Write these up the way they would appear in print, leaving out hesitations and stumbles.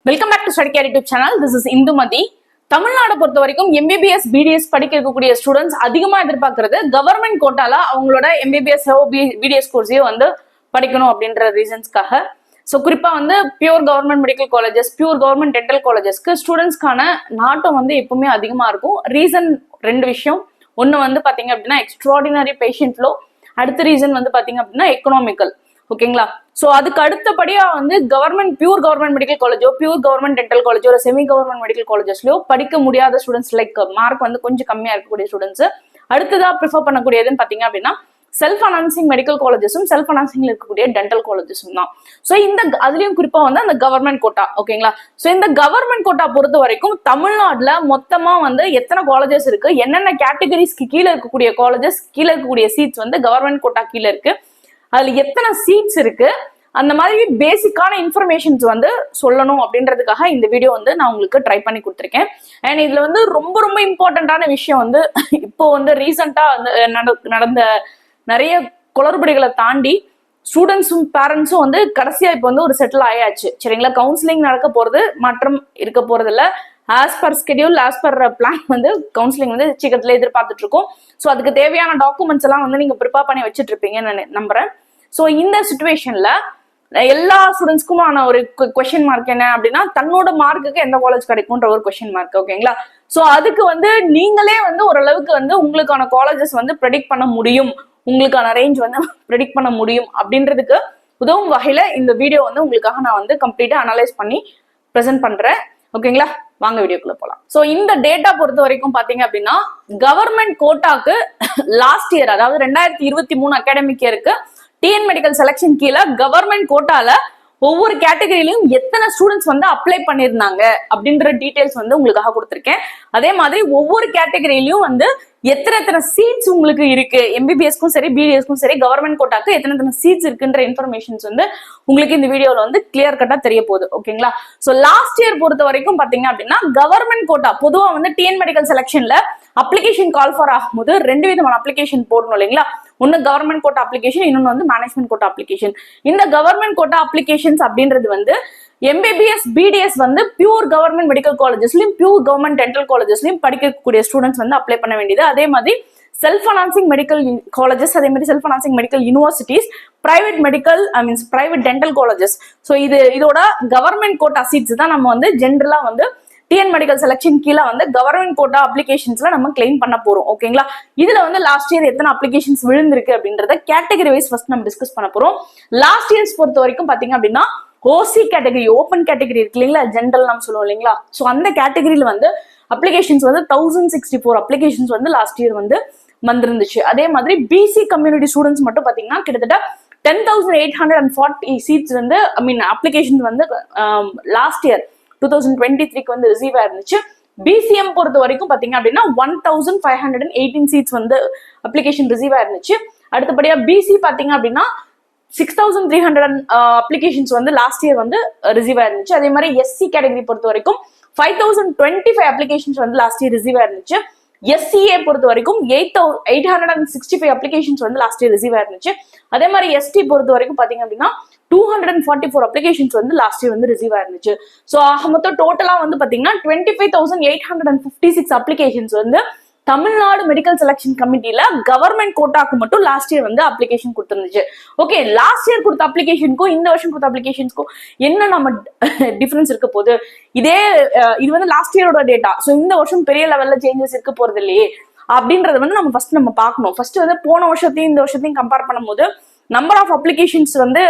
Welcome back to study care YouTube channel. This is Indumathi. Tamil Nadu பொறுத்த வரைக்கும் MBBS BDS படிக்க இருக்கக்கூடிய ஸ்டூடெண்ட்ஸ் அதிகமா எதிர்பார்க்கறது கவர்மெண்ட் கோட்டால அவங்களோட எம்பிபிஎஸ் பிடிஎஸ் கோர்ஸையோ வந்து படிக்கணும் அப்படின்ற ரீசன்ஸ்க்காக. ஸோ குறிப்பா வந்து pure government medical colleges, pure government dental காலேஜஸ்க்கு ஸ்டூடெண்ட்ஸ்க்கான நாட்டம் வந்து எப்பவுமே அதிகமா இருக்கும். ரீசன் ரெண்டு விஷயம். ஒன்னு வந்து பாத்தீங்க அப்படின்னா எக்ஸ்ட்ராடினரி பேஷண்ட் ஃப்ளோ. அடுத்த ரீசன் வந்து பாத்தீங்க அப்படின்னா எக்கனாமிக்கல். ஓகேங்களா? சோ அதுக்கு அடுத்தபடியா வந்து பியூர் கவர்மெண்ட் மெடிக்கல் காலேஜோ, பியூர் கவர்மெண்ட் டென்டல் காலேஜோ, ஒரு செமி கவர்மெண்ட் மெடிக்கல் காலேஜஸ்லயோ படிக்க முடியாத ஸ்டூடெண்ட்ஸ், லைக் மார்க் வந்து கொஞ்சம் கம்மியா இருக்கக்கூடிய ஸ்டூடெண்ட்ஸ் அடுத்ததா ப்ரிஃபர் பண்ணக்கூடியதுன்னு பாத்தீங்க அப்படின்னா செல்ஃப் ஃபைனான்சிங் மெடிக்கல் காலேஜஸும் செல்ஃப் ஃபைனான்சிங்ல இருக்கக்கூடிய டென்டல் காலேஜஸும் தான். ஸோ இந்த அதுலயும் குறிப்பா வந்து அந்த கவர்மெண்ட் கோட்டா. ஓகேங்களா? ஸோ இந்த கவர்மெண்ட் கோட்டா பொறுத்த வரைக்கும் தமிழ்நாட்டுல மொத்தமா வந்து எத்தனை காலேஜஸ் இருக்கு, என்னென்ன கேட்டகரிஸ்க்கு கீழே இருக்கக்கூடிய காலேஜஸ், கீழே இருக்கக்கூடிய சீட்ஸ் வந்து கவர்மெண்ட் கோட்டா கீழே இருக்கு, அதுல எத்தனை சீட்ஸ் இருக்கு, அந்த மாதிரி பேசிக்கான இன்ஃபர்மேஷன்ஸ் வந்து சொல்லணும் அப்படின்றதுக்காக இந்த வீடியோ வந்து நான் உங்களுக்கு ட்ரை பண்ணி கொடுத்துருக்கேன். அண்ட் இதுல வந்து ரொம்ப ரொம்ப இம்பார்ட்டன்டான விஷயம் வந்து இப்போ வந்து ரீசெண்டா நடந்த நிறைய குளறுபடிகளை தாண்டி ஸ்டூடெண்ட்ஸும் பேரண்ட்ஸும் வந்து கடைசியா இப்போ வந்து ஒரு செட்டில் ஆயாச்சு. சரிங்களா? கவுன்சிலிங் நடக்க போறது மாற்றம் இருக்க போறது இல்ல. As per schedule, as per plan வந்து கவுன்சிலிங் வந்து சீக்கிரத்துல எதிர்பார்த்துட்டு இருக்கோம். ஸோ அதுக்கு தேவையான டாக்குமெண்ட்ஸ் எல்லாம் வந்து நீங்க ப்ரிப்பேர் பண்ணி வச்சுட்டு இருப்பீங்கன்னு நான் நம்புறேன். ஸோ இந்த சுச்சுவேஷன்ல எல்லா ஸ்டூடெண்ட்ஸ்க்குமான ஒரு கொஸ்டின் மார்க் என்ன அப்படின்னா, தன்னோட மார்க்குக்கு எந்த காலேஜ் கிடைக்கும்ன்ற ஒரு கொஸ்டின் மார்க். ஓகேங்களா? ஸோ அதுக்கு வந்து நீங்களே வந்து ஓரளவுக்கு வந்து உங்களுக்கான காலேஜஸ் வந்து ப்ரெடிக்ட் பண்ண முடியும், உங்களுக்கான ரேஞ்ச் வந்து ப்ரெடிக்ட் பண்ண முடியும் அப்படின்றதுக்கு உதவும் வகையில இந்த வீடியோ வந்து உங்களுக்காக நான் வந்து கம்ப்ளீட்டா அனலைஸ் பண்ணி ப்ரெசென்ட் பண்றேன். ஓகேங்களா? வாங்க வீடியோக்குள்ள போலாம். சோ இந்த டேட்டா பொறுத்த வரைக்கும் பாத்தீங்க அப்படின்னா கவர்மெண்ட் கோட்டாக்கு லாஸ்ட் இயர், அதாவது 2023 அகாடமிக் இயருக்கு டிஎன் மெடிக்கல் செலக்ஷன் கீழே கவர்மெண்ட் கோட்டால ஒவ்வொரு கேட்டகரியிலையும் எத்தனை ஸ்டூடெண்ட்ஸ் வந்து அப்ளை பண்ணிருந்தாங்க அப்படின்ற டீடைல்ஸ் வந்து உங்களுக்காக கொடுத்துருக்கேன். அதே மாதிரி ஒவ்வொரு கேட்டகரியிலையும் வந்து எத்தனை சீட்ஸ் உங்களுக்கு இருக்கு, எம்பிபிஎஸ்க்கும் சரி பிடிஎஸ்க்கும் சரி கவர்மெண்ட் கோட்டாக்கு எத்தனை சீட்ஸ் இருக்குன்ற இன்ஃபர்மேஷன்ஸ் வந்து உங்களுக்கு இந்த வீடியோல வந்து கிளியர் கட்டா தெரிய போகுது. ஓகேங்களா? சோ லாஸ்ட் இயர் பொறுத்த வரைக்கும் பாத்தீங்க அப்படின்னா கவர்மெண்ட் கோட்டா பொதுவா வந்து டிஎன் மெடிக்கல் செலக்ஷன்ல அப்ளிகேஷன் கால் ஃபார் ஆகும்போது ரெண்டு விதமான அப்ளிகேஷன் போடணும் இல்லைங்களா? ஒன்னு கவர்மெண்ட் கோட்டா அப்ளிகேஷன், இன்னொன்னு வந்து மேனேஜ்மெண்ட் கோட்டா அப்ளிகேஷன். இந்த கவர்மெண்ட் கோட்டா அப்ளிகேஷன்ஸ் அப்படின்றது வந்து எம்பிபிஎஸ் பிடிஎஸ் வந்து பியூர் கவர்மெண்ட் மெடிக்கல் காலேஜஸ்லயும் பியூர் கவர்மெண்ட் டென்டல் காலேஜஸ்லயும் படிக்கக்கூடிய ஸ்டூடெண்ட்ஸ் வந்து அப்ளை பண்ண வேண்டியது. அதே மாதிரி செல்ஃப் ஃபைனான்சிங் மெடிக்கல் காலேஜஸ், அதே மாதிரி self financing medical universities, private medical private dental colleges. So இதோட கவர்மெண்ட் கோட்டா சீட்ஸ் தான் நம்ம வந்து ஜென்ரலா வந்து டிஎன் மெடிக்கல் செலக்ஷன் கீழே வந்து கவர்மெண்ட் கோட்டா அப்ளிகேஷன்ஸ்ல நம்ம கிளைம் பண்ண போறோம். ஓகேங்களா? இதுல வந்து லாஸ்ட் இயர் எத்தனை அப்ளிகேஷன்ஸ் விழுந்திருக்கு அப்படின்றத கேட்டகரி வைஸ் ஃபர்ஸ்ட் நம்ம டிஸ்கஸ் பண்ண போறோம். லாஸ்ட் இயர்ஸ் பொறுத்த வரைக்கும் பாத்தீங்க அப்படின்னா ஓசி கேட்டகரி, ஓப்பன் கேட்டகரி இருக்கு இல்லைங்களா, ஜென்ரல் நம்ம சொல்லுவோம் இல்லைங்களா, ஸோ அந்த கேட்டகரியில வந்து அப்ளிகேஷன்ஸ் வந்து 1064 அப்ளிகேஷன்ஸ் வந்து லாஸ்ட் இயர் வந்து வந்திருந்துச்சு. அதே மாதிரி பிசி கம்யூனிட்டி ஸ்டூடெண்ட்ஸ் மட்டும் பாத்தீங்கன்னா கிட்டத்தட்ட 10,840 சீட்ஸ் வந்து அப்ளிகேஷன்ஸ் வந்து லாஸ்ட் இயர் 2023 வந்து ரிசீவ் ஆயிருந்துச்சு. பிசிஎம் பொறுத்த வரைக்கும் பாத்தீங்க அப்படின்னா 1518 சீட்ஸ் வந்து அப்ளிகேஷன் ரிசீவ் ஆயிருந்துச்சு. அடுத்தபடியா பிசி பாத்தீங்க அப்படின்னா 6300 அப்ளிகேஷன்ஸ் வந்து லாஸ்ட் இயர் வந்து ரிசீவ் ஆயிருந்துச்சு. அதே மாதிரி எஸ்சி கேட்டகரி பொறுத்த வரைக்கும் 5025 அப்ளிகேஷன்ஸ் வந்து லாஸ்ட் இயர் ரிசீவ் ஆயிருந்துச்சு. எஸ்சிஏ பொறுத்த வரைக்கும் 865 அப்ளிகேஷன்ஸ் வந்து லாஸ்ட் இயர் ரிசீவ் ஆயிருந்துச்சு. அதே மாதிரி எஸ்டி பொறுத்த வரைக்கும் பாத்தீங்க அப்படின்னா 244 அப்ளிகேஷன்ஸ் வந்து லாஸ்ட் இயர் வந்து ரிசீவ் ஆயிருந்துச்சு. ஸோ மொத்தம் டோட்டலா வந்து பாத்தீங்கன்னா 25,856 அப்ளிகேஷன்ஸ் வந்து தமிழ்நாடு மெடிக்கல் செலக்ஷன் கமிட்டியில கவர்மெண்ட் கோட்டாக்கு மட்டும் லாஸ்ட் இயர் வந்து அப்ளிகேஷன் கொடுத்துருந்துச்சு. ஓகே, லாஸ்ட் இயர் கொடுத்த அப்ளிகேஷனுக்கும் இந்த வருஷம் கொடுத்த அப்ளிகேஷனுக்கும் என்ன நம்ம டிஃபரன்ஸ் இருக்க போகுது? இது வந்து லாஸ்ட் இயரோட டேட்டா. ஸோ இந்த வருஷம் பெரிய லெவல்ல சேஞ்சஸ் இருக்க போறது இல்லையே அப்படின்றத வந்து நம்ம ஃபர்ஸ்ட் பார்க்கணும். ஃபர்ஸ்ட் வந்து போன வருஷத்தையும் இந்த வருஷத்தையும் கம்பேர் பண்ணும்போது நம்பர் ஆஃப் அப்ளிகேஷன்ஸ் வந்து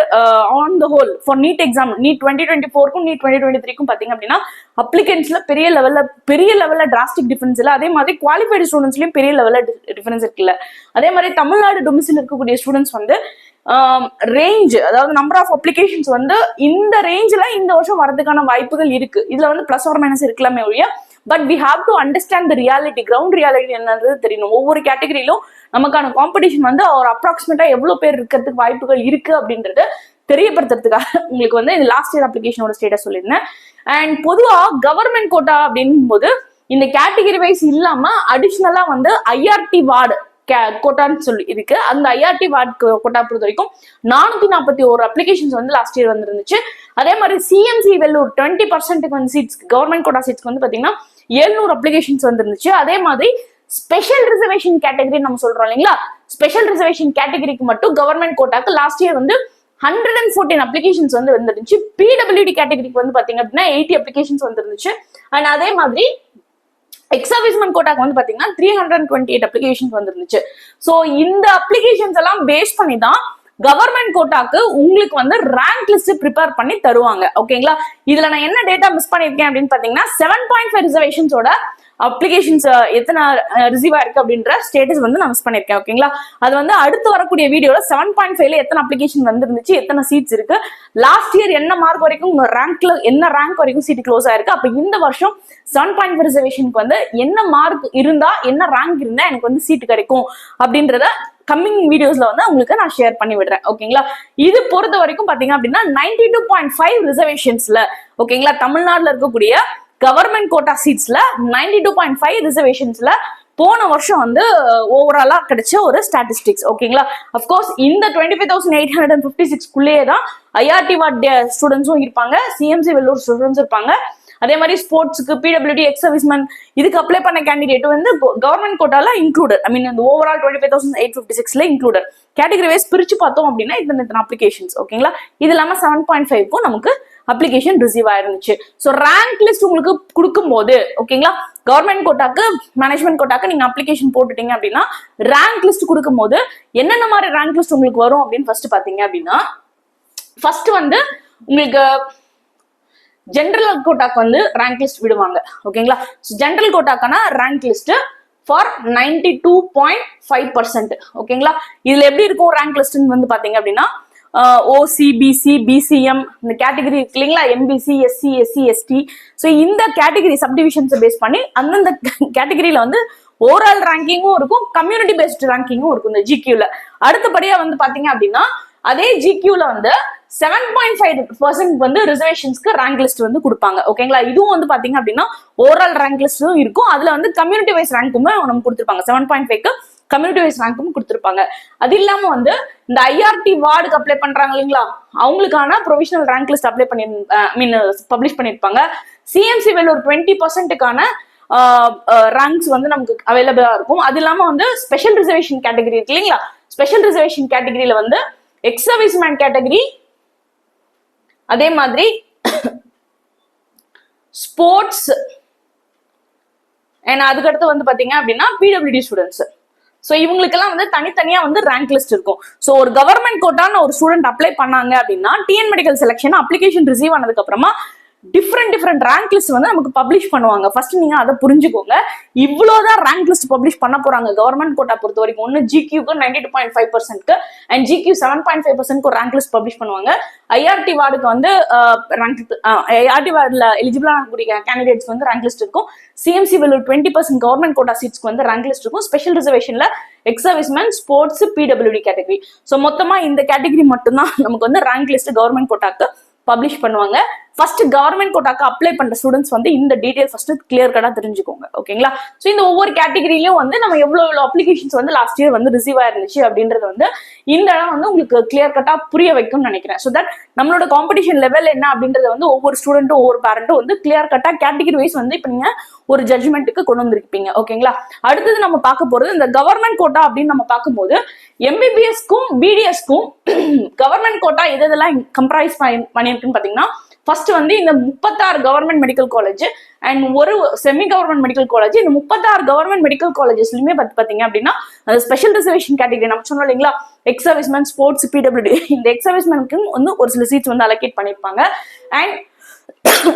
on the whole for NEET exam, NEET 2024க்கும் நீட் 2023க்கும் பாத்தீங்க அப்படின்னா அப்ளிகன்ஸ்ல பெரிய லெவல்ல டிராஸ்டிக் டிஃபரன்ஸ் இல்லை. அதே மாதிரி குவாலிஃபைடு ஸ்டூடெண்ட்ஸ்லயும் பெரிய லெவல்ல டிஃபரன்ஸ் இருக்குல்ல. அதே மாதிரி தமிழ்நாடு டொமிசில் இருக்கக்கூடிய ஸ்டூடெண்ட்ஸ் வந்து ரேஞ்ச், அதாவது நம்பர் ஆஃப் அப்ளிகேஷன்ஸ் வந்து இந்த ரேஞ்சில் இந்த வருஷம் வரதுக்கான வாய்ப்புகள் இருக்கு. இதுல வந்து பிளஸ் ஆர் மைனஸ் இருக்கலாமே ஒழிய, but we have to understand the reality, ground reality என்னன்றது தெரியணும். ஒவ்வொரு கேட்டகரியிலும் நமக்கான காம்படிஷன் வந்து ஒரு அப்ராக்சிமேட்டா எவ்வளவு பேர் இருக்கிறதுக்கு வாய்ப்புகள் இருக்கு அப்படின்றது தெரியப்படுத்துறதுக்காக உங்களுக்கு வந்து இந்த லாஸ்ட் இயர் அப்ளிகேஷனோட ஸ்டேட்டஸ் சொல்லியிருந்தேன். அண்ட் பொதுவா கவர்மெண்ட் கோட்டா அப்படின் போது இந்த கேட்டகரி வைஸ் இல்லாம அடிஷ்னலா வந்து ஐஆர்டி வார்டு, கோட்டான்னு சொல்லி இருக்கு. அந்த ஐஆர்டி வார்டு கோட்டா பொறுத்த வரைக்கும் 441 அப்ளிகேஷன்ஸ் வந்து லாஸ்ட் இயர் வந்து இருந்துச்சு. அதே மாதிரி சிஎம்சி வெள்ளூர் 20% வந்து சீட்ஸ் கவர்மெண்ட் கோட்டா சீட்ஸ்க்கு வந்து பாத்தீங்கன்னா 700 அப்ளிகேஷன்ஸ் வந்து இருந்துச்சு. அதே மாதிரி ஸ்பெஷல் ரிசர்வேஷன் கேட்டகரி நம்ம சொல்றோம் இல்லைங்களா, ஸ்பெஷல் ரிசர்வேஷன் கேட்டகரிக்கு மட்டும் கவர்மெண்ட் கோட்டாக்கு லாஸ்ட் இயர் வந்து 114 அப்ளிகேஷன்ஸ் வந்து வந்துருந்துச்சு. பிடபிள்யூடி கேட்டகரிக்கு வந்து பாத்தீங்க அப்படின்னா 80 அப்ளிகேஷன்ஸ் வந்து இருந்துச்சு. அண்ட் அதே மாதிரி எக்ஸர்வீஸ்மென்ட் கோட்டாக்கு வந்து பாத்தீங்கன்னா 328 அப்ளிகேஷன்ஸ் வந்துருந்துச்சு. சோ இந்த அப்ளிகேஷன்ஸ் எல்லாம் பேஸ் பண்ணி தான் கவர்மெண்ட் கோட்டாக்கு உங்களுக்கு வந்து ரேங்க் லிஸ்ட் ப்ரிப்பேர் பண்ணி தருவாங்க. ஓகேங்களா, இதுல நான் என்ன டேட்டா மிஸ் பண்ணிருக்கேன் அப்படின்னு பாத்தீங்கன்னா 7.5 ரிசர்வேஷன்ஸோட அப்ளிகேஷன்ஸ் எத்தனை ரிசீவ் ஆயிருக்கு அப்படின்ற ஸ்டேட்டஸ் வந்து நான் மிஸ் பண்ணிருக்கேன். ஓகேங்களா, அது வந்து அடுத்து வரக்கூடிய வீடியோல 7.5ல எத்தனை அப்ளிகேஷன் வந்துருந்துச்சு, எத்தனை சீட்ஸ் இருக்கு, லாஸ்ட் இயர் என்ன மார்க் வரைக்கும் உங்க ரேங்க்ல என்ன ரேங்க் வரைக்கும் சீட் க்ளோஸ் ஆயிருக்கு, அப்ப இந்த வருஷம் 7.5 ரிசர்வேஷனுக்கு வந்து என்ன மார்க் இருந்தா என்ன ரேங்க் இருந்தா எனக்கு வந்து சீட் கிடைக்கும் அப்படின்றத கம்மிங் வீடியோஸ்ல வந்து உங்களுக்கு நான் ஷேர் பண்ணி விடுறேன். ஓகேங்களா, இது பொறுத்த வரைக்கும் பாத்தீங்க அப்படின்னா 92.5 ரிசர்வேஷன்ஸ்ல ஓகேங்களா தமிழ்நாடுல இருக்கக்கூடிய கவர்மெண்ட் கோட்டா சீட்ஸ்ல 92.5 ரிசர்வேஷன்ஸ்ல போன வருஷம் வந்து ஓவராலா கிடைச்ச ஒரு ஸ்டாட்டிஸ்டிக்ஸ். ஓகேங்களா, அப்கோர்ஸ் இந்த 25,856 தான் ஐஆர்டி வார்டு ஸ்டூடெண்ட்ஸும் இருப்பாங்க, சிஎம்சி வெள்ளூர் ஸ்டூடெண்ட்ஸ் இருப்பாங்க. அதே மாதிரி ஸ்போர்ட்ஸ்க்கு பிடபிள்யூடி எக்ஸர்வீஸ்மென் இதுக்கு அப்ளை பண்ண கேண்டிடேட் வந்து கவர்மெண்ட் கோட்டால இன்க்ளூடட். ஐ மீன் ஓவரால் 25,856ல இன்க்ளூடட். கேட்டகரி வைஸ் பிரிச்சு பார்த்தோம் அப்படின்னா இத்தனை அப்ளிகேஷன்ஸ். ஓகேங்களா, இது இல்லாம 7.5க்கும் நமக்கு அப்ளிகேஷன் ரிசீவ் ஆயிருந்துச்சு. ஸோ ரேங்க் லிஸ்ட் உங்களுக்கு கொடுக்கும் போது ஓகேங்களா கவர்மெண்ட் கோட்டாக்கு மேனேஜ்மெண்ட் கோட்டாக்கு நீங்க அப்ளிகேஷன் போட்டுட்டீங்க அப்படின்னா ரேங்க் லிஸ்ட் கொடுக்கும் போது என்னென்ன மாதிரி ரேங்க் லிஸ்ட் உங்களுக்கு வரும் அப்படின்னு ஃபர்ஸ்ட் பாத்தீங்க அப்படின்னா ஃபர்ஸ்ட் வந்து உங்களுக்கு ஜெனரல் கோட்டாக்கு வந்து ரேங்க் லிஸ்ட் விடுவாங்க. ஓகேங்களா, ஜெனரல் கோட்டாக்கான ரேங்க் லிஸ்ட் ஃபார் 92.5%. ஓகேங்களா, இதுல எப்படி இருக்கும் ரேங்க் லிஸ்ட் வந்து பாத்தீங்க அப்படின்னா ஓசி பிசி பிசிஎம் இந்த கேட்டகரி இருக்கு இல்லைங்களா, MBC SC SC ST. So இந்த கேட்டகரி சப்டிவிஷன்ஸை பேஸ் பண்ணி அந்தந்த கேட்டகரியில வந்து ஓவரால் ரேங்கிங்கும் இருக்கும், கம்யூனிட்டி பேஸ்ட் ரேங்கிங்கும் இருக்கும் இந்த ஜிக்யூல. அடுத்தபடியா வந்து பாத்தீங்க அப்படின்னா அதே ஜிக்யூல வந்து 7.5% வந்து ரிசர்வேஷன்ஸ்க்கு ரேங்க் லிஸ்ட் வந்து கொடுப்பாங்க. ஓகேங்களா, இதுவும் வந்து பாத்தீங்க அப்படின்னா ஓவரால் ரேங்க் லிஸ்டும் இருக்கும், அதுல வந்து கம்யூனிட்டி வைஸ் ரேங்க்குமே நமக்கு கொடுத்துருப்பாங்க. 7.5க்கு கம்யூனிட்டி வைஸ் ரேங்க்கும் கொடுத்துருப்பாங்க. அது இல்லாம வந்து இந்த ஐஆர்டி வார்டுக்கு அப்ளை பண்றாங்க இல்லைங்களா, அவங்களுக்கான ப்ரொவிஷனல் ரேங்க் லிஸ்ட் அப்ளை பண்ணி பப்ளிஷ் பண்ணிருப்பாங்க. சிஎம்சி வெள்ளூர் 20%க்கான ரேங்க்ஸ் வந்து நமக்கு அவைலபிளா இருக்கும். அது இல்லாம வந்து ஸ்பெஷல் ரிசர்வேஷன் கேட்டகரி இருக்கு இல்லைங்களா, ஸ்பெஷல் ரிசர்வேஷன் கேட்டகரியில வந்து எக்ஸ் சர்வீஸ்மேன் கேட்டகரி, அதே மாதிரி ஸ்போர்ட்ஸ் அண்ட் அதுக்கடுத்து வந்து பாத்தீங்க அப்படின்னா பிடபிள்யூடி ஸ்டூடெண்ட்ஸ். ஸோ இவங்களுக்கெல்லாம் வந்து தனித்தனியா வந்து ரேங்க் லிஸ்ட் இருக்கும். ஸோ ஒரு கவர்மெண்ட் கோட்டான ஒரு ஸ்டூடெண்ட் அப்ளை பண்ணாங்க அப்படின்னா TN medical selection application receive ஆனதுக்கு அப்புறமா டிஃப்ரெண்ட் ரேங்க் லிஸ்ட் வந்து நமக்கு பப்ளிஷ் பண்ணுவாங்க. ஃபர்ஸ்ட் நீங்க அதை புரிஞ்சுக்கோங்க. இவ்வளவுதான் ரேங்க் லிஸ்ட் பப்ளிஷ் பண்ண போறாங்க கவர்மெண்ட் கோட்டா பொறுத்த வரைக்கும். ஒன்னு ஜிக்யூக்கு 92.5% அண்ட் ஜிக்யூ 7.5% ஒரு ரேங்க் லிஸ்ட் பப்ளிஷ் பண்ணுவாங்க. ஐஆர்டி வார்டுக்கு வந்து ஐஆர்டி வார்டுல எலிஜிபிளா கூடிய கேண்டிடேட்ஸ் வந்து ரேங்க் லிஸ்ட் இருக்கும். சிஎம்சி வெள்ளூர் 20% கவர்மெண்ட் கோட்டா சீட்ஸ்க்கு வந்து ரேங்க் லிஸ்ட் இருக்கும். ஸ்பெஷல் ரிசர்வேஷன்ல ex serviceman, sports, PWD category. So மொத்தமா இந்த கேட்டகரி மட்டும்தான் நமக்கு வந்து ரேங்க் லிஸ்ட் கவர்மெண்ட் கோட்டாக்கு பப்ளிஷ் பண்ணுவாங்க. ஃபர்ஸ்ட் கவர்மெண்ட் கோட்டாக்கு அப்ளை பண்ற ஸ்டூடெண்ட்ஸ் வந்து இந்த டீடைல் ஃபர்ஸ்ட் கிளியர் கட்டா தெரிஞ்சுக்கோங்க. ஓகேங்களா, ஸோ இந்த ஒவ்வொரு கேட்டகரியிலும் வந்து நம்ம எவ்வளவு அப்ளிகேஷன்ஸ் வந்து லாஸ்ட் இயர் வந்து ரிசீவ் ஆயிருந்துச்சு அப்படின்றது வந்து இந்த இடம் வந்து உங்களுக்கு கிளியர் கட்டா புரிய வைக்கும்னு நினைக்கிறேன். ஸோ தட் நம்மளோட காம்படிஷன் லெவல் என்ன அப்படின்றத வந்து ஒவ்வொரு ஸ்டூடெண்ட்டும் ஒவ்வொரு பேரண்ட்டும் வந்து கிளியர் கட்டா கேட்டகரி வைஸ் வந்து இப்ப நீங்க ஒரு ஜட்ஜ்மெண்ட்டுக்கு கொண்டு வந்திருப்பீங்க. ஓகேங்களா, அடுத்தது நம்ம பார்க்க போறது இந்த கவர்மெண்ட் கோட்டா அப்படின்னு நம்ம பார்க்கும்போது எம்பிபிஎஸ்க்கும் பிடிஎஸ்க்கும் கவர்மெண்ட் கோட்டா எதெல்லாம் கம்ப்ரைஸ் பண்ணிருக்குன்னு பாத்தீங்கன்னா ஃபர்ஸ்ட் வந்து இந்த 36 கவர்மெண்ட் மெடிக்கல் காலேஜ் அண்ட் ஒரு செமி கவர்மெண்ட் மெடிக்கல் காலேஜ். இந்த 36 கவர்மெண்ட் மெடிக்கல் காலேஜஸ்லயுமே பாத்தீங்க அப்படின்னா அந்த ஸ்பெஷல் ரிசர்வேஷன் கேட்டகரி நம்ம சொன்னோம் இல்லைங்களா, எக்ஸ் சர்வீஸ்மேன், ஸ்போர்ட்ஸ், பிடபிள்யூடி, இந்த எக்ஸ் சர்வீஸ்மேனுக்கு வந்து ஒரு சில சீட்ஸ் வந்து அலோகேட் பண்ணிருப்பாங்க. அண்ட்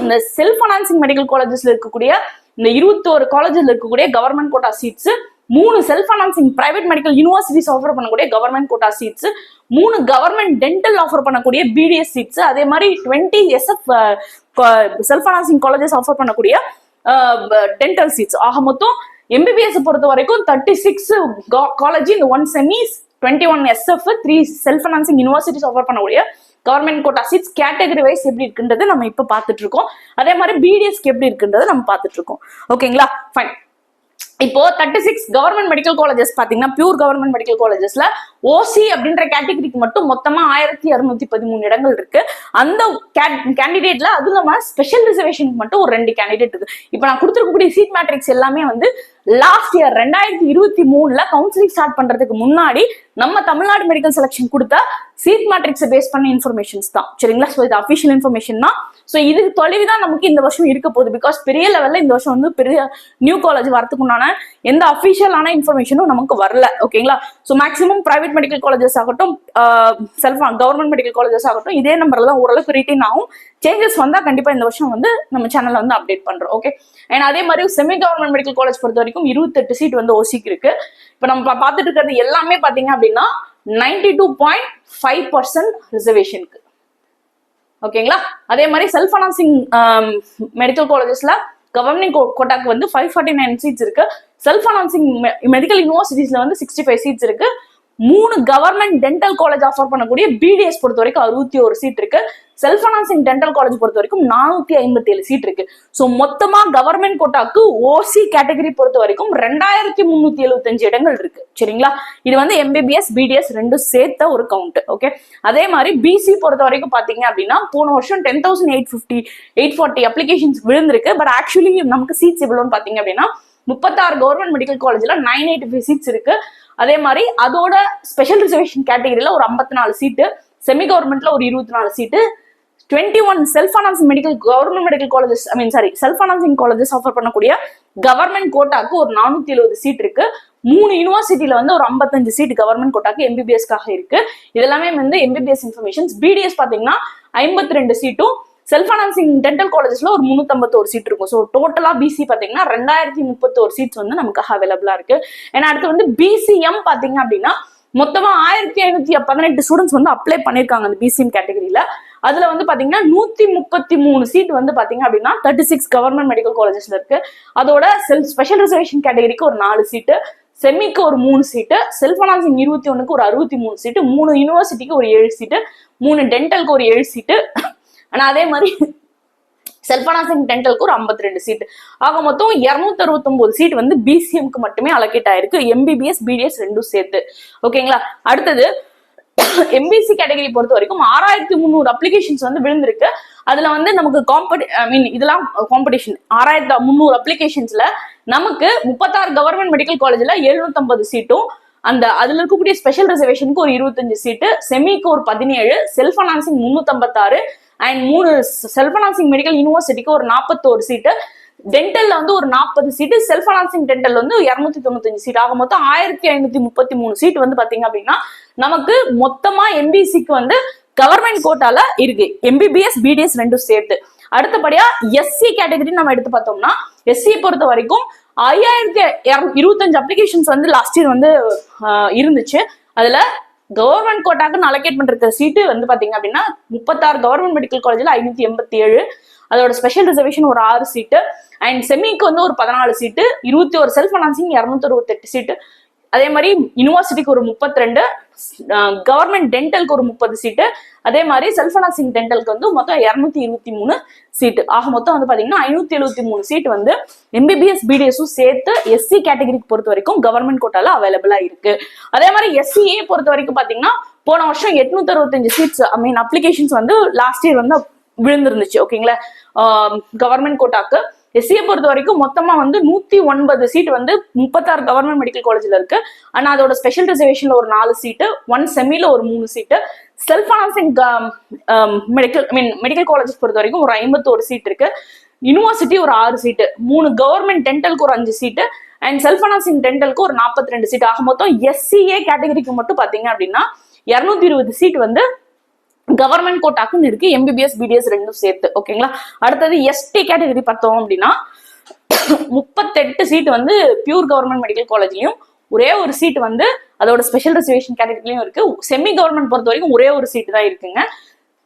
இந்த செல்ஃப் ஃபைனான்சிங் மெடிக்கல் காலேஜஸ்ல இருக்கக்கூடிய இந்த 21 காலேஜ்ல இருக்கக்கூடிய government quota seats, 3 self financing private medical universities offer பண்ணக்கூடிய government quota seats, 3 government dental offer பண்ணக்கூடிய பிடிஎஸ் சீட்ஸ், அதே மாதிரி 20 SF self financing colleges offer பண்ணக்கூடிய டென்டல் சீட்ஸ். ஆக மொத்தம் எம்பிபிஎஸ் பொறுத்த வரைக்கும் 36 காலேஜ், இந்த 1 semis, 21 SF, 3 self financing universities offer பண்ணக்கூடிய government quota seats category wise எப்படி இருக்குன்றது நம்ம இப்ப பாத்துட்டு இருக்கோம். அதே மாதிரி பிடிஎஸ்க்கு எப்படி இருக்குன்றது நம்ம பாத்துட்டு இருக்கோம். ஓகேங்களா, ஃபைன். இப்போ 36 கவர்மெண்ட் மெடிக்கல் காலேஜஸ் பாத்தீங்கன்னா பியூர் கவர்மெண்ட் மெடிக்கல் காலேஜஸ்ல ஓசி அப்படின்ற கேட்டகரிக்கு மட்டும் மொத்தமா 1613 இடங்கள் இருக்கு. அந்த கேண்டிடேட்ல அது இல்லாம ஸ்பெஷல் ரிசர்வேஷனுக்கு மட்டும் ஒரு 2 கேண்டிடேட் இருக்கு. இப்போ நான் கொடுத்துருக்கக்கூடிய சீட் மேட்ரிக்ஸ் எல்லாமே வந்து லாஸ்ட் இயர் 2023ல கவுன்சிலிங் ஸ்டார்ட் பண்றதுக்கு முன்னாடி நம்ம தமிழ்நாடு மெடிக்கல் செலக்ஷன் கொடுத்த சீட் மேட்ரிக்ஸை பேஸ் பண்ண இன்ஃபர்மேஷன்ஸ் தான், சரிங்களா? ஸோ இது அஃபிஷியல் இன்ஃபர்மேஷன் தான். ஸோ இது தொலைவுதான் நமக்கு இந்த வருஷம் இருக்க போகுது. பிகாஸ் பெரிய லெவல்ல இந்த வருஷம் வந்து பெரிய நியூ காலேஜ் வரதுக்குண்டான எந்த அஃபிஷியலான இன்ஃபர்மேஷனும் நமக்கு வரல, ஓகேங்களா? So maximum private medical colleges ஆகட்டும், கவர்மெண்ட் மெடிக்கல் காலேஜஸ் ஆகட்டும், இதே நம்பர்ல தான் ஓரளவுக்கு ரீட்டைன் ஆகும். சேஞ்சஸ் வந்தா கண்டிப்பா இந்த வருஷம் வந்து நம்ம சேனல்ல வந்து அப்டேட் பண்றோம், ஓகே? அண்ட் அதே மாதிரி செமி கவர்மெண்ட் மெடிக்கல் காலேஜ் பொறுத்த வரைக்கும் 28 சீட் வந்து ஓசிக்கு இருக்கு. இப்ப நம்ம பார்த்துட்டு இருக்கிறது எல்லாமே பாத்தீங்க அப்படின்னா 92.5% ரிசர்வேஷனுக்கு, ஓகேங்களா? அதே மாதிரி செல்ஃப் ஃபைனான்சிங் மெடிக்கல் காலேஜஸ்ல கவர்மெண்ட் கோட்டாக்கு வந்து 549 சீட்ஸ் இருக்கு. செல்ஃப் ஃபைனான்சிங் மெடிக்கல் யூனிவர்சிட்டிஸ்ல வந்து 65 சீட்ஸ் இருக்கு. 3 கவர்மெண்ட் டென்டல் காலேஜ் ஆஃபர் பண்ணக்கூடிய பிடிஎஸ் பொறுத்த வரைக்கும் 61 சீட் இருக்கு. செல்ஃப் ஃபைனான்சிங் டென்டல் காலேஜ் பொறுத்த வரைக்கும் 457 சீட் இருக்கு. ஸோ மொத்தமா கவர்மெண்ட் கோட்டாக்கு ஓசி கேட்டகரி பொறுத்த வரைக்கும் 2375 இடங்கள் இருக்கு, சரிங்களா? இது வந்து எம்பிபிஎஸ் பிடிஎஸ் ரெண்டும் சேர்த்த ஒரு கவுண்ட், ஓகே? அதே மாதிரி பிசி பொறுத்த வரைக்கும் பாத்தீங்க அப்படின்னா போன வருஷம் 10,840 அப்ளிகேஷன்ஸ் விழுந்திருக்கு. பட் ஆக்சுவலி நமக்கு சீட்ஸ் எவ்வளோன்னு பாத்தீங்க அப்படின்னா 36 கவர்மெண்ட் மெடிக்கல் காலேஜ்ல 985 சீட்ஸ் இருக்கு. அதே மாதிரி அதோட ஸ்பெஷல் ரிசர்வேஷன் கேட்டகரியில ஒரு 54 சீட்டு, செமி கவர்மெண்ட்ல ஒரு 24 சீட்டு, 21 self financing medical government medical colleges self financing colleges offer பண்ணக்கூடிய கவர்மெண்ட் கோட்டாக்கு ஒரு 470 சீட் இருக்கு. 3 யூனிவர்சிட்டியில வந்து ஒரு 55 சீட் கவர்மெண்ட் கோட்டாக்கு எம்பிபிஎஸ்க்காக இருக்கு. இதெல்லாமே வந்து எம்பிபிஎஸ் இன்ஃபர்மேஷன்ஸ். பிடிஎஸ் பாத்தீங்கன்னா 52 சீட்டும், செல்ஃப் ஃபைனான்சிங் டென்டல் காலேஜஸ்ல ஒரு 351 சீட் இருக்கும். ஸோ டோட்டலா பிசி பாத்தீங்கன்னா 2031 சீட்ஸ் வந்து நமக்கு அவைலபிளா இருக்கு. ஏன்னா அடுத்து வந்து பிசிஎம் பாத்தீங்க அப்படின்னா மொத்தமா 1518 ஸ்டூடெண்ட்ஸ் வந்து அப்ளை பண்ணிருக்காங்க அந்த பிசிஎம் கேட்டகரியில. அதுல வந்து பாத்தீங்கன்னா 133 சீட் வந்து பாத்தீங்க அப்படின்னா 36 கவர்மெண்ட் மெடிக்கல் காலேஜஸ்ல இருக்கு. அதோட ஸ்பெஷல் ரிசர்வேஷன் கேட்டகரிக்கு ஒரு 4 சீட்டு, செமிக்கு ஒரு 3 சீட்டு, செல்ஃப் ஃபைனான்சிங் 21க்கு ஒரு 63 சீட்டு, 3 யூனிவர்சிட்டிக்கு ஒரு 7 சீட்டு, 3 டென்டலுக்கு ஒரு 7 சீட்டு, ஆனா அதே மாதிரி செல்ஃப் ஃபைனான்சிங் டென்டலுக்கு ஒரு 52 சீட். ஆக மொத்தம் 269 சீட் வந்து பிசிஎம்க்கு மட்டுமே அலோகேட் ஆயிருக்கு, எம்பிபிஎஸ் பிடிஎஸ் ரெண்டும் சேர்த்து, ஓகேங்களா? அடுத்தது எம்பிசி கேட்டகரி பொறுத்த வரைக்கும் 6300 அப்ளிகேஷன்ஸ் வந்து விழுந்திருக்கு. அதுல வந்து நமக்கு இதெல்லாம் காம்படிஷன் 6300 அப்ளிகேஷன்ஸ்ல நமக்கு 36 கவர்மெண்ட் மெடிக்கல் காலேஜ்ல 750 சீட்டும், அதுல இருக்கக்கூடிய ஸ்பெஷல் ரிசர்வேஷனுக்கு ஒரு 25 சீட்டு, செமிக்கு ஒரு 17, self financing 356 and 3 self financing medical யூனிவர்சிட்டிக்கு ஒரு 41 சீட்டு, டென்டல்ல வந்து ஒரு 40 சீட்டு, செல்ஃப் ஃபைனான்சிங் டென்டல் வந்து 295 சீட். ஆக மொத்தம் 1533 சீட் வந்து பாத்தீங்க அப்படின்னா நமக்கு மொத்தமா எம்பிசிக்கு வந்து கவர்மெண்ட் கோட்டால இருக்கு, எம்பிபிஎஸ் பிடிஎஸ் ரெண்டும் சேர்த்து. அடுத்தபடியா எஸ்சி கேட்டகரி நம்ம எடுத்து பார்த்தோம்னா எஸ்சி பொறுத்த வரைக்கும் 5025 அப்ளிகேஷன்ஸ் வந்து லாஸ்ட் இயர் வந்து இருந்துச்சு. அதுல கவர்மெண்ட் கோட்டாக்கு அலோகேட் பண்ற சீட்டு வந்து பாத்தீங்க அப்படின்னா 36 கவர்மெண்ட் மெடிக்கல் காலேஜ்ல 587, அதோட ஸ்பெஷல் ரிசர்வேஷன் ஒரு 6 சீட்டு, அண்ட் செமிக்கு வந்து ஒரு 14 சீட்டு, 21 செல்ஃப் ஃபைனான்சிங் 268 சீட்டு, அதே மாதிரி யூனிவர்சிட்டிக்கு ஒரு 32, கவர்மெண்ட் டென்டலுக்கு ஒரு 30 சீட்டு, அதே மாதிரி செல்ஃப் ஃபைனான்சிங் டென்டலுக்கு வந்து மொத்தம் 223 சீட்டு. ஆக மொத்தம் வந்து பாத்தீங்கன்னா 573 சீட் வந்து எம்பிபிஎஸ் பிடிஎஸும் சேர்த்து எஸ்சி கேட்டகரிக்கு பொறுத்த வரைக்கும் கவர்மெண்ட் கோட்டால அவைலபிளா இருக்கு. அதே மாதிரி எஸ்சிஏ பொறுத்த வரைக்கும் பாத்தீங்கன்னா போன வருஷம் 865 சீட்ஸ் அப்ளிகேஷன்ஸ் வந்து லாஸ்ட் இயர் வந்து விழுந்திருந்துச்சு, ஓகேங்களா? கவர்மெண்ட் கோட்டாக்கு எஸ்சியை பொறுத்த வரைக்கும் மொத்தமா வந்து 109 சீட் வந்து 36 கவர்மெண்ட் மெடிக்கல் காலேஜ்ல இருக்கு. ஆனா அதோட ஸ்பெஷல் ரிசர்வேஷன்ல ஒரு 4 சீட்டு, 1 செமில ஒரு 3 சீட்டு, செல்ஃப் ஃபைனான்சிங் மெடிக்கல் காலேஜஸ் பொறுத்த வரைக்கும் ஒரு 51 சீட் இருக்கு, யூனிவர்சிட்டி ஒரு 6 சீட்டு, 3 கவர்மெண்ட் டென்டலுக்கு ஒரு 5 சீட்டு, அண்ட் செல்ஃப் ஃபைனான்சிங் டென்டலுக்கு ஒரு 42 சீட். ஆக மொத்தம் எஸ்சிஏ கேட்டகரிக்கு மட்டும் பாத்தீங்க அப்படின்னா 220 சீட் வந்து கவர்மெண்ட் கோட்டாக்குன்னு இருக்கு, எம்பிபிஎஸ் பிடிஎஸ் ரெண்டும் சேர்த்து, ஓகேங்களா? அடுத்தது எஸ்டி கேட்டகரி பார்த்தோம் அப்படின்னா 38 சீட் வந்து பியூர் கவர்மெண்ட் மெடிக்கல் காலேஜ்லயும், ஒரே ஒரு சீட் வந்து அதோட ஸ்பெஷல் ரிசர்வேஷன் கேட்டகரிலையும் இருக்கு. செமி கவர்மெண்ட் பொறுத்த வரைக்கும் ஒரே ஒரு சீட் தான் இருக்குங்க.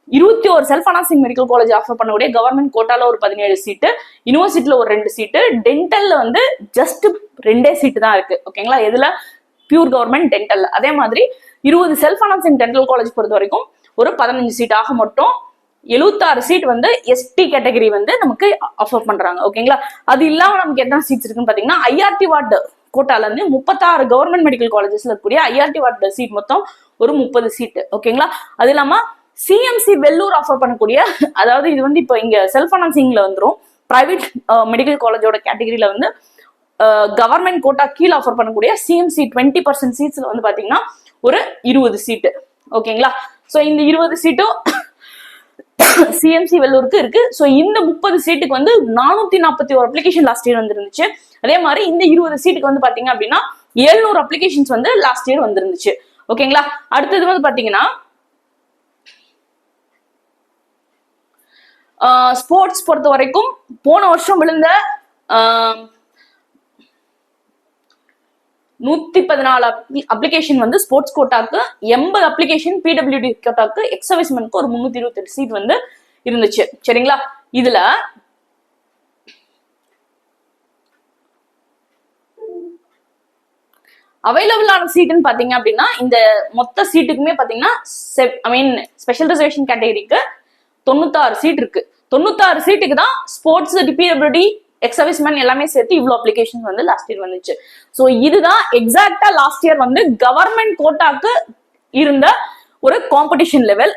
21 self financing medical college offer பண்ணக்கூடிய கவர்மெண்ட் கோட்டால ஒரு 17 சீட்டு, யூனிவர்சிட்டியில ஒரு 2 சீட்டு, டென்டல்ல வந்து ஜஸ்ட் 2 சீட்டு தான் இருக்கு, ஓகேங்களா? எதுல? Pure government dental. அதே மாதிரி 20 செல்ஃப் ஃபைனான்சிங் டென்டல் காலேஜ் பொறுத்த வரைக்கும் ஒரு 15 சீட். ஆக மட்டும் 76 சீட் வந்து எஸ்டி கேட்டகரி வந்து நமக்கு ஆஃபர் பண்றாங்க. ஓகேங்களா? அது இல்லாம நமக்கு எத்தனை சீட்ஸ் இருக்குன்னு பாத்தீங்கன்னா, ஐஆர்டி வார்டு கோட்டால இருந்து 36 கவர்மெண்ட் மெடிக்கல் காலேஜஸ்ல இருக்கக்கூடிய ஐஆர்டி வார்டு சீட் மொத்தம் ஒரு 30 சீட். ஓகேங்களா? அது இல்லாம சிஎம்சி வெள்ளூர் ஆஃபர் பண்ணக்கூடிய, அதாவது இது வந்து இப்போ இங்க செல்ஃப் ஃபைனான்சிங்ல வந்துடும், பிரைவேட் மெடிக்கல் காலேஜோட கேட்டகரியில வந்து கவர்மெண்ட் கோட்டா கீழே ஆஃபர் பண்ணக்கூடிய சிஎம்சி 20% சீட்ஸ்ல வந்து பாத்தீங்கன்னா ஒரு 20 சீட்டு. ஓகேங்களா? ஸோ இந்த 20 சீட்டும் சிஎம்சி வெள்ளூருக்கு இருக்கு. ஸோ இந்த 30 சீட்டுக்கு வந்து 441 அப்ளிகேஷன் லாஸ்ட் இயர் வந்துருந்துச்சு. அதே மாதிரி இந்த 20 சீட்டுக்கு வந்து பாத்தீங்க அப்படின்னா 700 அப்ளிகேஷன்ஸ் வந்து லாஸ்ட் இயர் வந்துருந்துச்சு. ஓகேங்களா? அடுத்தது வந்து பாத்தீங்கன்னா ஸ்போர்ட்ஸ் பொறுத்த வரைக்கும் போன வருஷம் விழுந்த 114 அப்ளிகேஷன் வந்து ஸ்போர்ட்ஸ் கோட்டாக்கு, 80 அப்ளிகேஷன் பிடபிள்யூடி கோட்டாக்கு, எக்ஸர்வைஸ்மென்ட்க்கு ஒரு 328 சீட் வந்து இருந்துச்சு. சரிங்களா? இதுல அவைலபிளான சீட்டுன்னு பாத்தீங்க அப்படின்னா இந்த மொத்த சீட்டுக்குமே பாத்தீங்கன்னா ஸ்பெஷல் ரிசர்வேஷன் கேட்டகரிக்கு 96 சீட் இருக்கு. 96 சீட்டுக்கு தான் ஸ்போர்ட்ஸ், பிடபிள்யூடி, எக்ஸர்வைஸ்மென்ட் எல்லாமே சேர்த்து இவ்வளவு அப்ளிகேஷன் வந்து லாஸ்ட் இயர் வந்துச்சு. ஸோ இதுதான் எக்ஸாக்டா லாஸ்ட் இயர் வந்து கவர்மெண்ட் கோட்டாக்கு இருந்த ஒரு காம்படிஷன் லெவல்.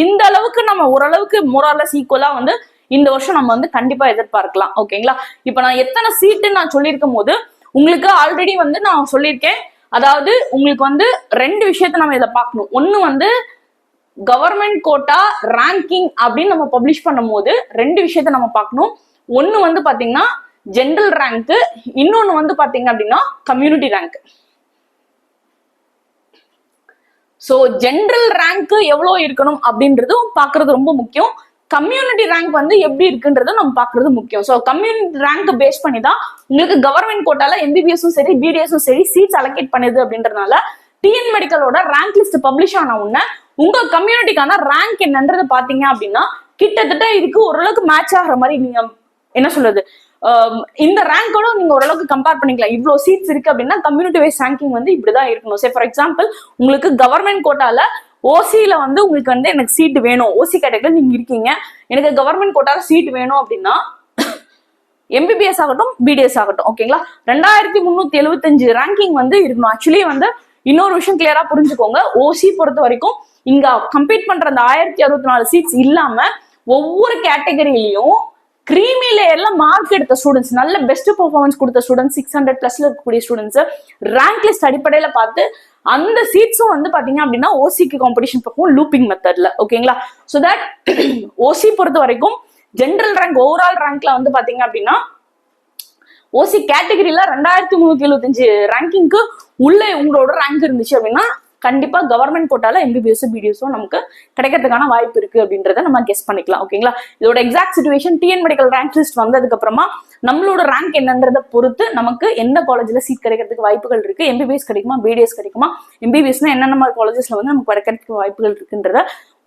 இந்த அளவுக்கு நம்ம ஓரளவுக்கு மோரலஸ் ஈக்குவலா வந்து இந்த வருஷம் நம்ம வந்து கண்டிப்பா எதிர்பார்க்கலாம். ஓகேங்களா? இப்ப நான் எத்தனை சீட்டு நான் சொல்லியிருக்கும் போது உங்களுக்கு ஆல்ரெடி வந்து நான் சொல்லியிருக்கேன். அதாவது உங்களுக்கு வந்து 2 விஷயத்த நம்ம இதை பார்க்கணும். ஒண்ணு வந்து கவர்மெண்ட் கோட்டா ரேங்கிங் அப்படின்னு நம்ம பப்ளிஷ் பண்ணும் போது 2 விஷயத்த நம்ம பார்க்கணும். ஒன்னு வந்து பாத்தீங்கன்னா ஜெனரல் ரேங்க், இன்னொன்னு வந்து பாத்தீங்க அப்படின்னா community rank. So general rank எவ்வளவு இருக்கணும் அப்படின்றதும் பாக்குறது ரொம்ப முக்கியம். கம்யூனிட்டி ரேங்க் வந்து எப்படி இருக்குன்றதும் நம்ம பாக்குறது முக்கியம். ஸோ கம்யூனிட்டி ரேங்க் பேஸ் பண்ணி தான் உங்களுக்கு கவர்மெண்ட் கோட்டால எம்பிபிஎஸும் சரி பிடிஎஸும் சரி சீட்ஸ் அலோகேட் பண்ணுது. அப்படின்றதுனால டிஎன் மெடிக்கலோட ரேங்க் லிஸ்ட் பப்ளிஷ் ஆன உடனே உங்க கம்யூனிட்டிக்கான ரேங்க் என்னன்றது பாத்தீங்க அப்படின்னா கிட்டத்தட்ட இதுக்கு ஓரளவுக்கு மேட்ச் ஆகிற மாதிரி நீங்க என்ன சொல்றது, இந்த ரேங்கோட நீங்க ஓரளவுக்கு கம்பேர் பண்ணிக்கலாம். இவ்வளவு சீட்ஸ் இருக்கு அப்படின்னா கம்யூனிட்டி வைஸ் ரேங்கிங் வந்து இப்படிதான் இருக்கணும். சே ஃபார் எக்ஸாம்பிள் உங்களுக்கு கவர்மெண்ட் கோட்டால ஓசியில வந்து உங்களுக்கு வந்து எனக்கு சீட் வேணும், ஓசி கேட்டகரியில நீங்க இருக்கீங்க, எனக்கு கவர்மெண்ட் கோட்டால சீட் வேணும் அப்படின்னா எம்பிபிஎஸ் ஆகட்டும் பிடிஎஸ் ஆகட்டும், ஓகேங்களா, 2375 ரேங்கிங் வந்து இருக்கணும். ஆக்சுவலி வந்து இன்னொரு விஷயம் கிளியரா புரிஞ்சுக்கோங்க. ஓசி பொறுத்த வரைக்கும் இங்க கம்பீட் பண்ற அந்த 1064 சீட்ஸ் இல்லாம ஒவ்வொரு கேட்டகரியிலையும் கிரீமி லேயர்ல மார்க் எடுத்த ஸ்டூடெண்ட்ஸ், நல்ல பெஸ்ட் பெர்ஃபார்மன்ஸ் கொடுத்த ஸ்டூடெண்ட்ஸ், 600+ இருக்கக்கூடிய ஸ்டூடெண்ட்ஸ் ரேங்க் லிஸ்ட் அடிப்படையில பார்த்து அந்த சீட்ஸும் வந்து பாத்தீங்க அப்படின்னா ஓசிக்கு காம்படிஷன் பார்ப்போம் லூப்பிங் மெத்தட்ல. ஓகேங்களா? ஸோ தட் ஓசி பொறுத்த வரைக்கும் ஜெனரல் ரேங்க் ஓவரால் ரேங்க்ல வந்து பாத்தீங்க அப்படின்னா ஓசி கேட்டகரியில 2375 ரேங்கிங்க்கு உள்ள உங்களோட ரேங்க் இருந்துச்சு அப்படின்னா கண்டிப்பா கவர்மெண்ட் கோட்டால எம்பிபிஎஸ் பிடிஎஸும் நமக்கு கிடைக்கிறதுக்கான வாய்ப்பு இருக்கு அப்படின்றத நம்ம கெஸ் பண்ணிக்கலாம். ஓகேங்களா? இதோட exact situation TN medical rank list வந்ததுக்கு அப்புறமா நம்மளோட ரேங்க் என்னன்றதை பொறுத்து நமக்கு எந்த காலேஜ்ல சீட் கிடைக்கிறதுக்கு வாய்ப்புகள் இருக்கு, எம்பிபிஎஸ் கிடைக்குமா பிடிஎஸ் கிடைக்குமா, எம்பிபிஎஸ்னா என்னென்ன மாதிரி காலேஜஸ்ல வந்து நமக்கு கிடைக்கிறதுக்கு வாய்ப்புகள் இருக்குன்றத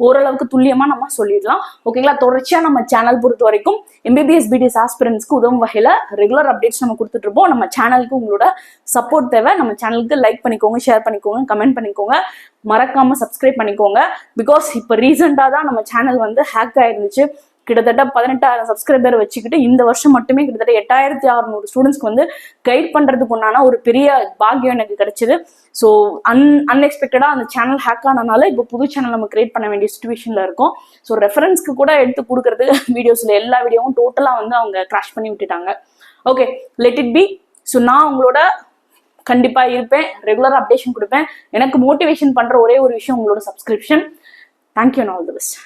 ஓரளவுக்கு துல்லியமா நம்ம சொல்லிடலாம். ஓகேங்களா? தொடர்ச்சியா நம்ம சேனல் பொறுத்த வரைக்கும் எம்பிபிஎஸ் பிடிஎஸ் ஆஸ்பிரன்ஸ்க்கு உதவும் வகையில ரெகுலர் அப்டேட்ஸ் நம்ம கொடுத்துட்டு இருப்போம். நம்ம சேனலுக்கு உங்களோட சப்போர்ட் தேவை. நம்ம சேனலுக்கு லைக் பண்ணிக்கோங்க, ஷேர் பண்ணிக்கோங்க, கமெண்ட் பண்ணிக்கோங்க, மறக்காம சப்ஸ்கிரைப் பண்ணிக்கோங்க. பிகாஸ் இப்ப ரீசெண்டா தான் நம்ம சேனல் வந்து ஹேக் ஆயிருந்துச்சு. கிட்டத்தட்ட 18,000 சப்ஸ்கிரைபர் வச்சுக்கிட்டு இந்த வருஷம் மட்டுமே கிட்டத்தட்ட 8600 ஸ்டூடெண்ட்ஸ்க்கு வந்து கைட் பண்றதுக்கு உண்டான ஒரு பெரிய பாக்கியம் எனக்கு கிடைச்சது. ஸோ அன்எக்ஸ்பெக்டடா அந்த சேனல் ஹேக் ஆனதுனால இப்போ புது சேனல் நம்ம கிரியேட் பண்ண வேண்டிய சுச்சுவேஷன்ல இருக்கும். ஸோ ரெஃபரன்ஸ்க்கு கூட எடுத்து கொடுக்கறது வீடியோஸ்ல எல்லா வீடியோவும் டோட்டலா வந்து அவங்க கிராஷ் பண்ணி விட்டுட்டாங்க. Okay, let it be. So நான் உங்களோட கண்டிப்பா இருப்பேன், ரெகுலர் அப்டேஷன் கொடுப்பேன். எனக்கு மோட்டிவேஷன் பண்ற ஒரே ஒரு விஷயம் உங்களோட subscription. Thank you and all the best.